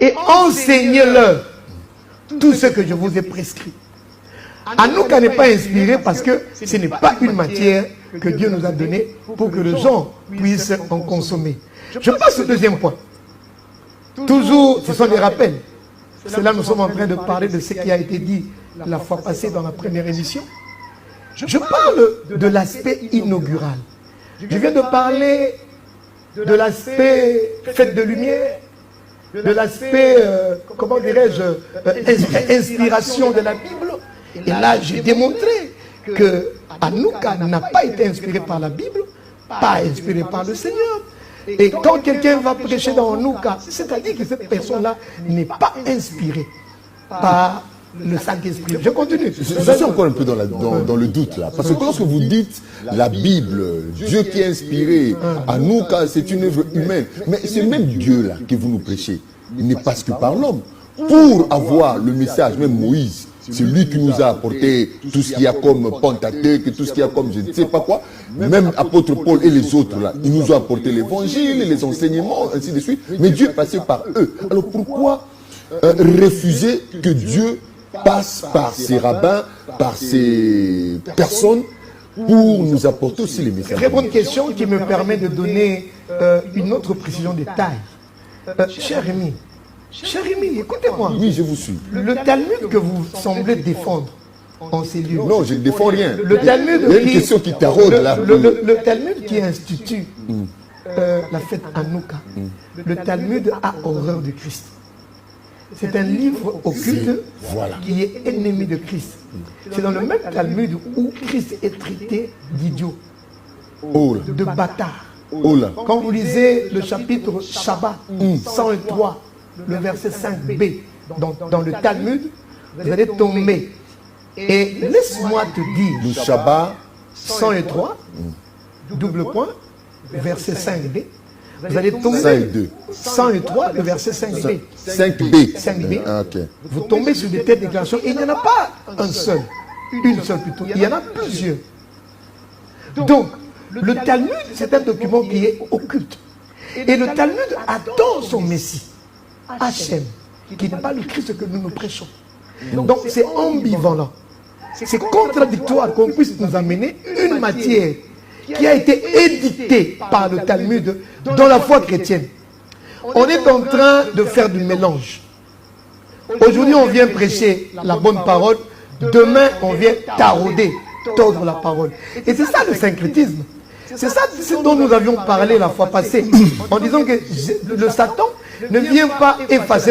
et enseignez-leur tout ce que je vous ai prescrit. Anouka n'est pas inspiré parce que ce n'est pas une matière que Dieu nous a donnée pour que les gens puissent en consommer. Je passe au deuxième point. Toujours, ce sont des rappels. C'est là que nous sommes en train de parler de ce qui a été dit la fois passée dans la première émission. Je parle de l'aspect inaugural. Je viens de parler de l'aspect fête de lumière, de l'aspect, comment dirais-je, inspiration de la Bible. Et là, j'ai démontré que Anouka n'a pas été inspiré par la Bible, pas inspiré par le Seigneur. Et quand quelqu'un va prêcher dans Anouka, c'est-à-dire que cette personne-là n'est pas inspirée par le Saint-Esprit. Je continue. Je suis encore un peu dans le doute là. Parce que lorsque vous dites la Bible, Dieu qui a inspiré, Anouka, c'est une œuvre humaine. Mais ce même Dieu là que vous nous prêchez, il n'est pas que par l'homme. Pour avoir le message, même Moïse, c'est lui qui nous a apporté tout ce qu'il y a comme Pentateuque, tout ce qu'il y a comme je ne sais pas quoi. Même apôtre Paul et les autres là, ils nous ont apporté l'évangile, les enseignements, ainsi de suite. Mais Dieu est passé par eux. Alors pourquoi refuser que Dieu passe par ses rabbins, par ces personnes pour nous apporter aussi les messages? Très bonne question qui me permet de donner une autre précision de taille. Cher Rémi, écoutez-moi. Oui, je vous suis. Le Talmud que vous semblez défendre en ces lieux. Non, je ne défends rien. Le Talmud il y a une question qui taraude là. Le Talmud qui institue la fête Hanouka, le Talmud a horreur de Christ. C'est un livre occulte qui est ennemi de Christ. C'est dans le même Talmud où Christ est traité d'idiot, de bâtard. Quand vous lisez le chapitre Shabbat 103, le verset 5b, dans le Talmud, vous allez tomber. Et laisse-moi te dire, le Shabbat 103, double point, verset 5b, vous allez tomber 103, le verset 5b. 5b. Ah, okay. Vous tombez sur des telles déclarations. Et il n'y en a pas un seul, une seule plutôt. Il y en a plusieurs. Donc, le Talmud, c'est un document qui est occulte. Et le Talmud attend son Messie, Hachem, qui n'est pas le Christ que nous prêchons. Donc, c'est ambivalent. C'est contradictoire qu'on puisse nous amener une matière qui a été édictée par le Talmud dans la foi chrétienne. On est en train de faire du mélange. Aujourd'hui, on vient prêcher la bonne parole. Demain, on vient tarauder, tordre la parole. Et c'est ça le syncrétisme. C'est ça ce dont nous avions parlé la fois passée, en disant que le Satan ne vient pas effacer